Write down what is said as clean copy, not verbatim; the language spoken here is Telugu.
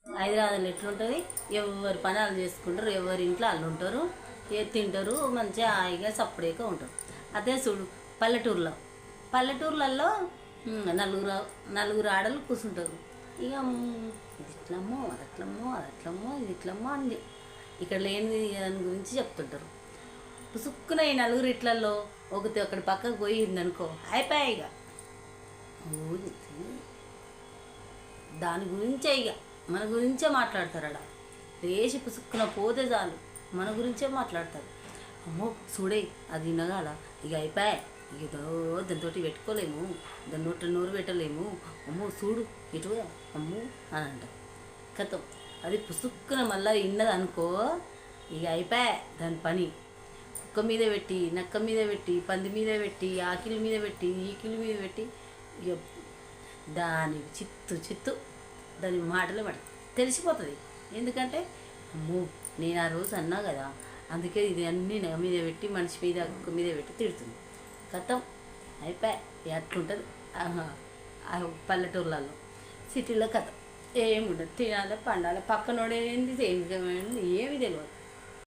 హైదరాబాద్లో ఎట్లుంటుంది, ఎవరి పని వాళ్ళు చేసుకుంటారు, ఎవరి ఇంట్లో వాళ్ళు ఉంటారు, తింటారు, మంచిగా హాయిగా సప్పుడేగా ఉంటారు. అదే చూడు పల్లెటూరులో, పల్లెటూర్లలో నలుగురు నలుగురు ఆడలు కూర్చుంటారు. ఇక ఇది ఇట్లమ్మో అది అట్లమ్మో అది అట్లమ్మో ఇది ఇట్లమ్మో అని ఇక్కడ లేని దాని గురించి చెప్తుంటారు. పుసుక్కున ఈ నలుగురు ఇట్లలో ఒకటి పక్కకు పోయిందనుకో అయిపోయాయి. ఇక దాని గురించే, ఇక మన గురించే మాట్లాడతారు. అలా లేచి పుసుక్కున పోతే చాలు మన గురించే మాట్లాడతారు. అమ్మో చూడే అది వినగాల, ఇక అయిపోయాయి, ఇక దాంతో పెట్టుకోలేము, దాని నోరు పెట్టలేము, అమ్మో చూడు ఇటుగా అమ్మో అని అంటారు. కథం అది పుసుక్కున మళ్ళీ విన్నది అనుకో, ఇక అయిపోయాయి దాని పని. కుక్క మీద పెట్టి, నక్క మీద పెట్టి, పంది మీద పెట్టి, ఆకిలి మీద పెట్టి, ఈకిలి మీద పెట్టి, ఇక దాని చిత్తు దాని మాటలు మాట తెలిసిపోతుంది. ఎందుకంటే అమ్మో నేను ఆ రోజు అన్నా కదా, అందుకే ఇది అన్నీ నా మీద పెట్టి, మనిషి మీద కుక్క మీద పెట్టి తిడుతుంది. కథం అయిపోయాయి. అట్లుంటుంది పల్లెటూర్లలో. సిటీలో కథ ఏముండదు, తినాలి పండాలి, పక్కనోడేంది ఏమి తెలియదు.